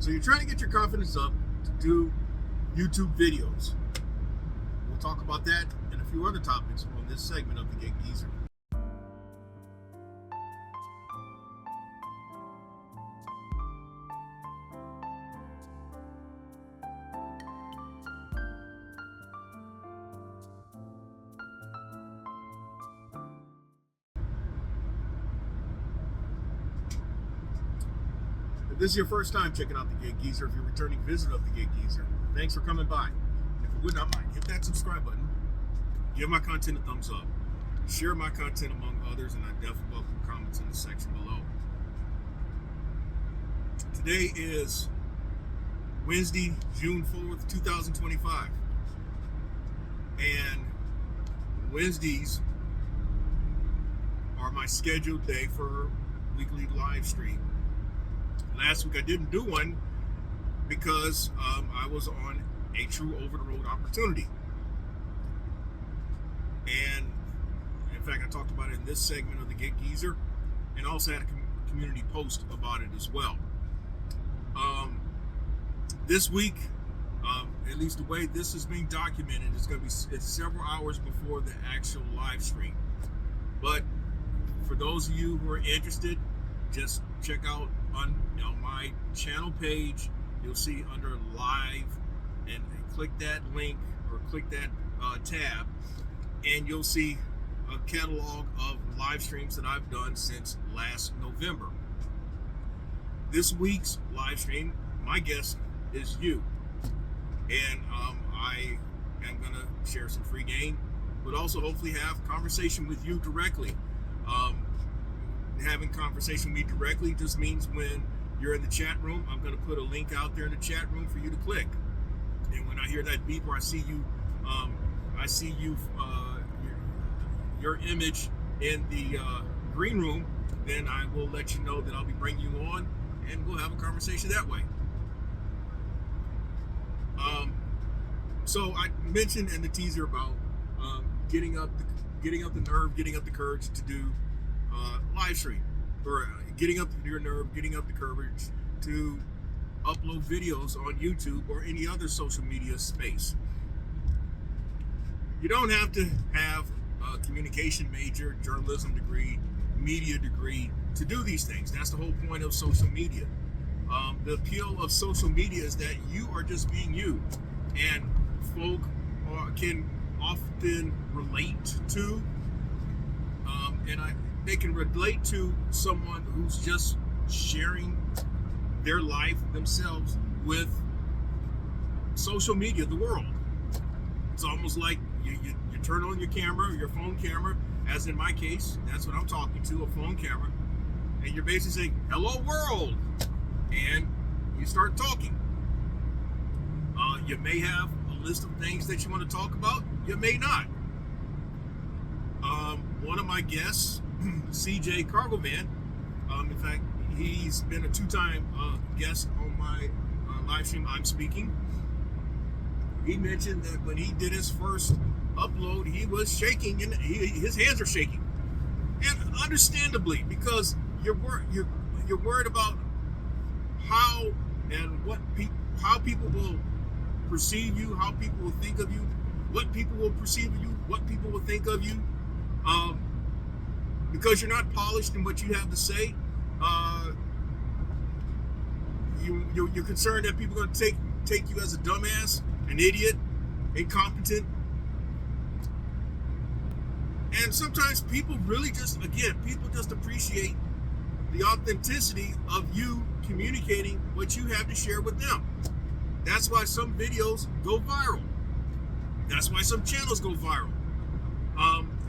So you're trying to get your confidence up to do YouTube videos. We'll talk about that and a few other topics on this segment of the Gig Geezer. If this is your first time checking out the Gig Geezer, if you're a returning visitor of the Gig Geezer, thanks for coming by. And if you would not mind, hit that subscribe button, give my content a thumbs up, share my content among others, and I definitely welcome comments in the section below. Today is Wednesday, June 4th, 2025. And Wednesdays are my scheduled day for weekly live stream. Last week I didn't do one because I was on a true over-the-road opportunity. And in fact, I talked about it in this segment of the Gig Geezer, and also had a community post about it as well. This week, at least the way this is being documented, it's several hours before the actual live stream. But for those of you who are interested, just check out on my channel page. You'll see under live, and click that link or click that tab, and you'll see a catalog of live streams that I've done since last November. This week's live stream, my guest is you, and I am gonna share some free game, but also hopefully have conversation with you directly. Having conversation with me directly just means when you're in the chat room, I'm going to put a link out there in the chat room for you to click. And when I hear that beep or I see you, your image in the green room, then I will let you know that I'll be bringing you on, and we'll have a conversation that way. So I mentioned in the teaser about getting up the nerve, getting up the courage to do live stream, or getting up your nerve, getting up the courage to upload videos on YouTube or any other social media space. You don't have to have a communication major, journalism degree, media degree to do these things. That's the whole point of social media. The appeal of social media is that you are just being you, and folk can often relate to, they can relate to someone who's just sharing their life themselves with social media, the world. It's almost like you turn on your camera, your phone camera, as in my case, that's what I'm talking to, a phone camera, and you're basically saying, hello world, and you start talking. You may have a list of things that you want to talk about, you may not. One of my guests, CJ Cargo Van, in fact, he's been a two-time guest on my live stream, I'm Speaking. He mentioned that when he did his first upload, he was shaking, and his hands are shaking, and understandably, because you're worried about how and how people will perceive you, how people will think of you, what people will perceive of you, what people will think of you. Because you're not polished in what you have to say, you're concerned that people are going to take you as a dumbass, an idiot, incompetent. And sometimes people really people just appreciate the authenticity of you communicating what you have to share with them. That's why some videos go viral. That's why some channels go viral.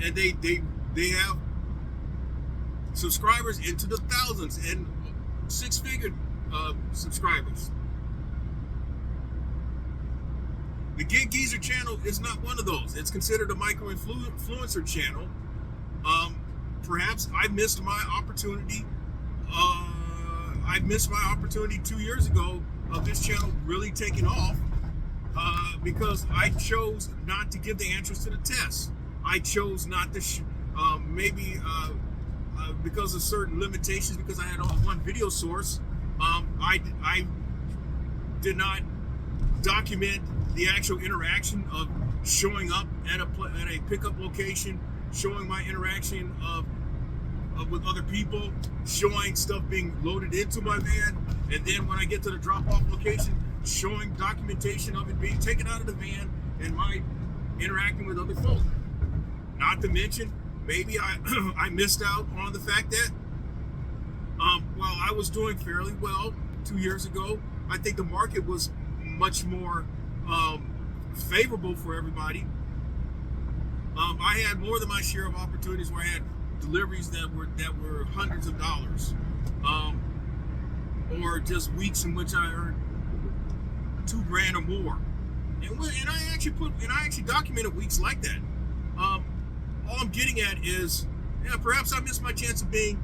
And they have subscribers into the thousands and six-figure subscribers. The Gig Geezer channel is not one of those. It's considered a micro-influencer channel. Perhaps I missed my opportunity. I missed my opportunity 2 years ago of this channel really taking off because I chose not to give the answers to the test. I chose not to, because of certain limitations, because I had only one video source. I did not document the actual interaction of showing up at a pickup location, showing my interaction of with other people, showing stuff being loaded into my van, and then when I get to the drop-off location, showing documentation of it being taken out of the van and my interacting with other folks. Not to mention, maybe I missed out on the fact that while I was doing fairly well 2 years ago, I think the market was much more favorable for everybody. I had more than my share of opportunities where I had deliveries that were hundreds of dollars, or just weeks in which I earned $2,000 or more, and I actually documented weeks like that. All I'm getting at is, yeah, perhaps I missed my chance of being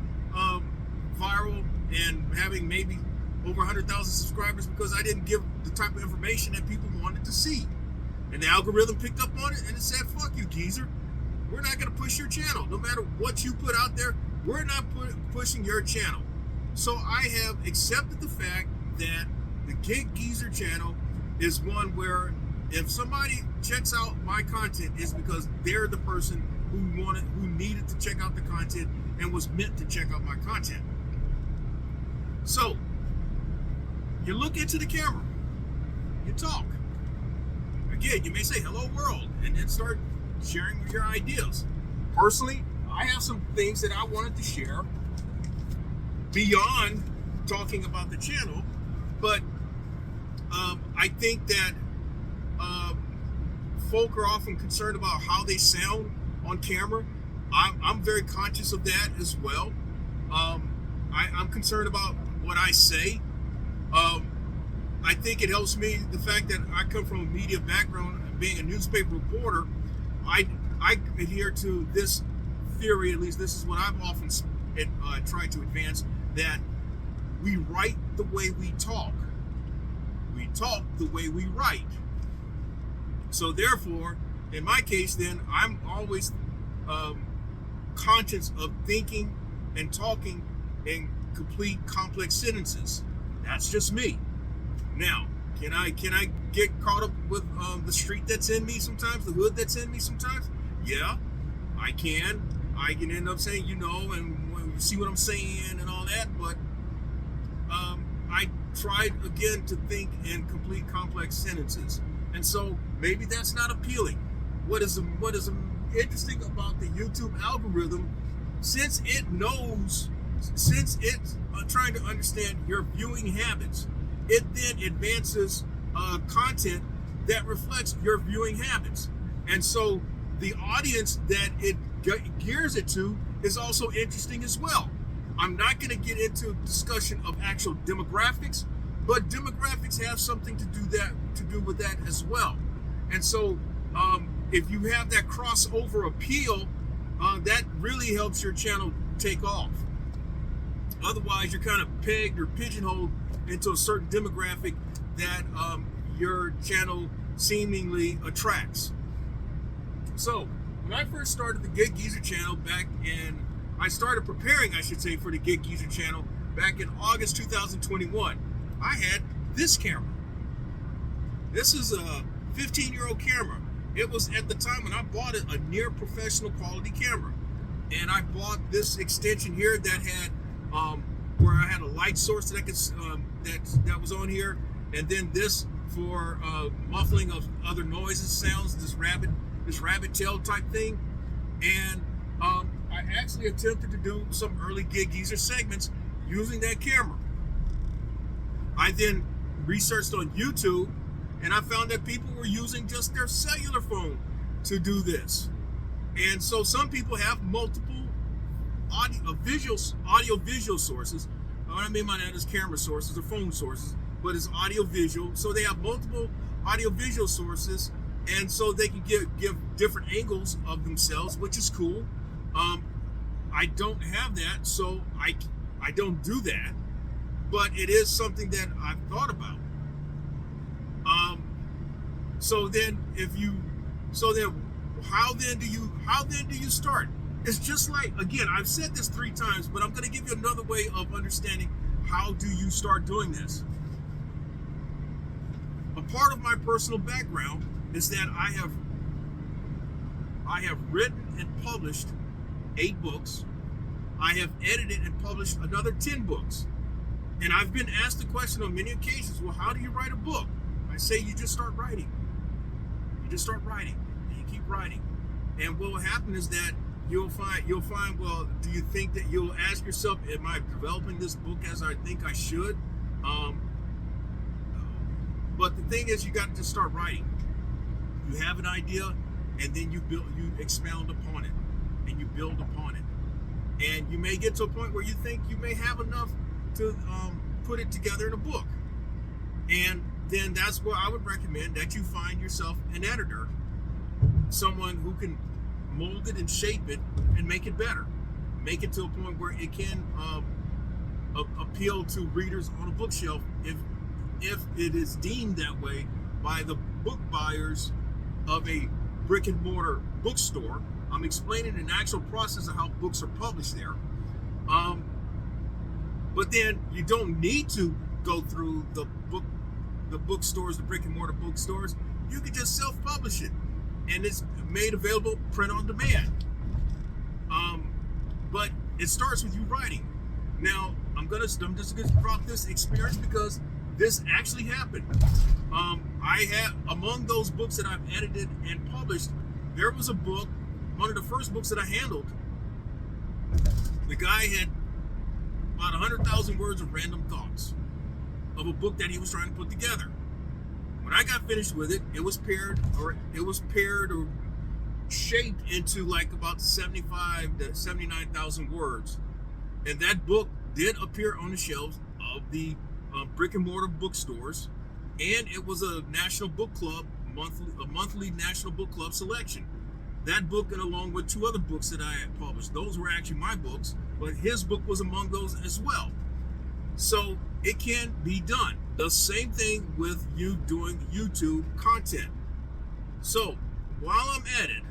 viral and having maybe over 100,000 subscribers because I didn't give the type of information that people wanted to see. And the algorithm picked up on it and it said, fuck you, geezer. We're not going to push your channel. No matter what you put out there, we're not pushing your channel. So I have accepted the fact that the Gig Geezer channel is one where if somebody checks out my content, it's because they're the person who needed to check out the content and was meant to check out my content. So you look into the camera, you talk. Again, you may say hello world and then start sharing your ideas. Personally, I have some things that I wanted to share beyond talking about the channel, but I think that folk are often concerned about how they sound on camera. I'm very conscious of that as well. I'm concerned about what I say. I think it helps me, the fact that I come from a media background, being a newspaper reporter, I adhere to this theory, at least this is what I've often tried to advance, that we write the way we talk. We talk the way we write. So therefore, in my case then, I'm always conscious of thinking and talking in complete complex sentences. That's just me. Now, can I get caught up with the street that's in me sometimes, the hood that's in me sometimes? Yeah, I can. I can end up saying, and when you see what I'm saying and all that, but I tried again to think in complete complex sentences. And so maybe that's not appealing. What is interesting about the YouTube algorithm, since it's trying to understand your viewing habits, it then advances content that reflects your viewing habits. And so the audience that it gears it to is also interesting as well. I'm not going to get into discussion of actual demographics, but demographics have something to do with that as well. And so if you have that crossover appeal, that really helps your channel take off. Otherwise, you're kind of pegged or pigeonholed into a certain demographic that your channel seemingly attracts. So when I first started the Gig Geezer channel I started preparing, I should say, for the Gig Geezer channel back in August 2021. I had this camera. This is a 15-year-old camera. It was, at the time when I bought it, a near professional quality camera. And I bought this extension here that had where I had a light source that I could that was on here, and then this for muffling of other noises, sounds, this rabbit tail type thing. And I actually attempted to do some early Gig Geezer segments using that camera. I then researched on YouTube, and I found that people were using just their cellular phone to do this. And so some people have multiple audio visual sources. What I mean by that is camera sources or phone sources, but it's audio visual. So they have multiple audio visual sources, and so they can give different angles of themselves, which is cool. I don't have that, so I don't do that, but it is something that I've thought about. How then do you start? It's just like, again, I've said this 3 times, but I'm going to give you another way of understanding how do you start doing this. part of my personal background is that I have written and published 8 books. I have edited and published another 10 books. And I've been asked the question on many occasions, well, how do you write a book? I say you just start writing. You just start writing and you keep writing. And what will happen is that you'll find, well, do you think that you'll ask yourself, am I developing this book as I think I should? But the thing is, you got to just start writing. You have an idea, and then you expound upon it, and you build upon it. And you may get to a point where you think you may have enough to put it together in a book. And then that's where I would recommend that you find yourself an editor, someone who can mold it and shape it and make it better. Make it to a point where it can appeal to readers on a bookshelf if it is deemed that way by the book buyers of a brick and mortar bookstore. I'm explaining an actual process of how books are published there. But then you don't need to go through the bookstores, the brick and mortar bookstores. You can just self-publish it, and it's made available print on demand. But it starts with you writing. Now I'm just gonna drop this experience because this actually happened. I had, among those books that I've edited and published, there was a book, one of the first books that I handled. The guy had about 100,000 words of random thoughts of a book that he was trying to put together. When I got finished with it, it was paired or shaped into like about 75 to 79,000 words. And that book did appear on the shelves of the brick and mortar bookstores, and it was a National Book Club monthly National Book Club selection. That book, and along with 2 other books that I had published, those were actually my books, but his book was among those as well. So it can be done. The same thing with you doing YouTube content. So while I'm at it,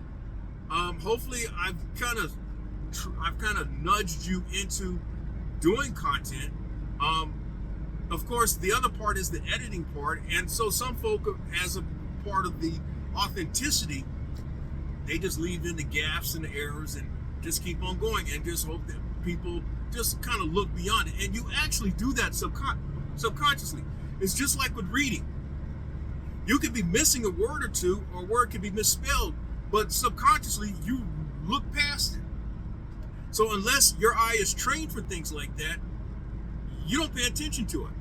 hopefully I've kind of nudged you into doing content. Of course, the other part is the editing part, and so some folk, as a part of the authenticity, they just leave in the gaffes and the errors and just keep on going and just hope that people just kind of look beyond it. And you actually do that subconsciously. It's just like with reading. You could be missing a word or two, or a word could be misspelled, but subconsciously you look past it. So unless your eye is trained for things like that, you don't pay attention to it.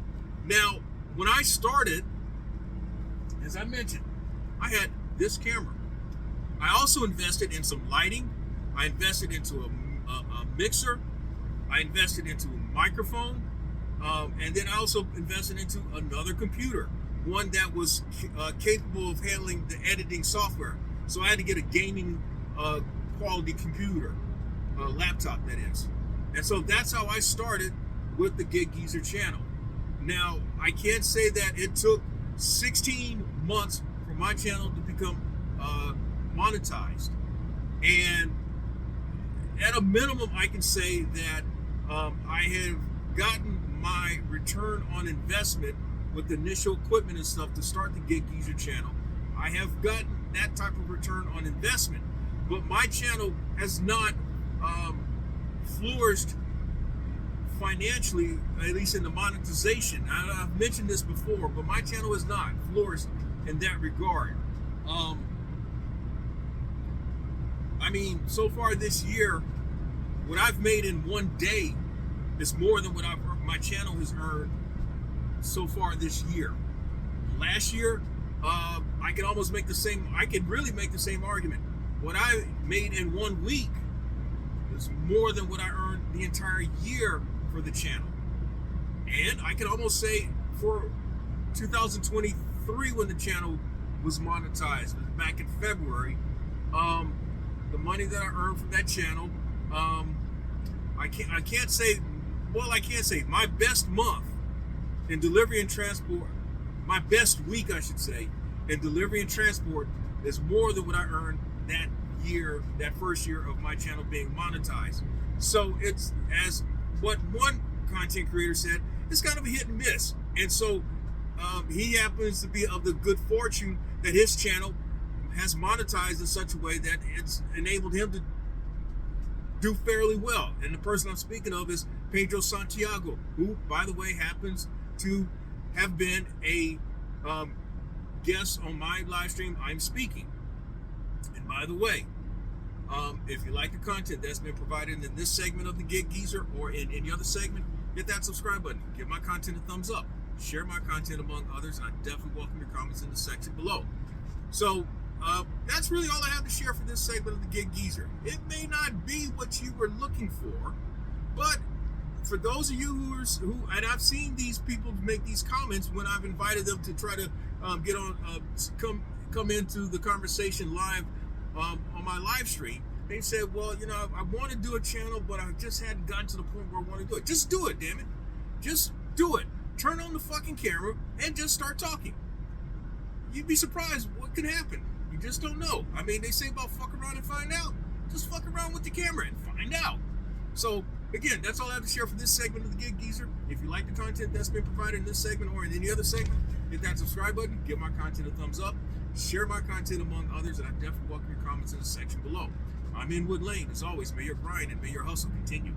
Now, when I started, as I mentioned, I had this camera. I also invested in some lighting. I invested into a mixer. I invested into a microphone. And then I also invested into another computer, one that was capable of handling the editing software. So I had to get a gaming quality computer, laptop that is. And so that's how I started with the Get Geezer channel. Now, I can't say that it took 16 months for my channel to become monetized. And at a minimum, I can say that I have gotten my return on investment with the initial equipment and stuff to start the Get Geezer channel. I have gotten that type of return on investment, but my channel has not flourished financially, at least in the monetization. I've mentioned this before, but my channel has not flourished in that regard. I mean, so far this year, what I've made in one day is more than what my channel has earned so far this year. Last year, I can almost make the same. I can really make the same argument. What I made in 1 week is more than what I earned the entire year for the channel. And I can almost say for 2023, when the channel was monetized back in February, the money that I earned from that channel, I can't say my best month in delivery and transport, my best week, I should say, in delivery and transport is more than what I earned that year, that first year of my channel being monetized. So it's, as what one content creator said, it's kind of a hit and miss. And so he happens to be of the good fortune that his channel has monetized in such a way that it's enabled him to do fairly well. And the person I'm speaking of is Pedro Santiago, who, by the way, happens to have been a guest on my live stream I'm speaking. And by the way, if you like the content that's been provided in this segment of the Gig Geezer or in any other segment, hit that subscribe button. Give my content a thumbs up. Share my content among others. I definitely welcome your comments in the section below. So that's really all I have to share for this segment of the Gig Geezer. It may not be what you were looking for, but for those of you who and I've seen these people make these comments when I've invited them to try to get on, come into the conversation live on my live stream. They said, well, you know, I want to do a channel, but I just hadn't gotten to the point where I want to do it. Just do it, damn it. Just do it. Turn on the fucking camera and just start talking. You'd be surprised what could happen. You just don't know. I mean, they say about fuck around and find out. Just fuck around with the camera and find out. So, again, that's all I have to share for this segment of the Gig Geezer. If you like the content that's been provided in this segment or in any other segment, hit that subscribe button, give my content a thumbs up, share my content among others, and I definitely welcome your comments in the section below. I'm Inwood Lane. As always, may your grind and may your hustle continue.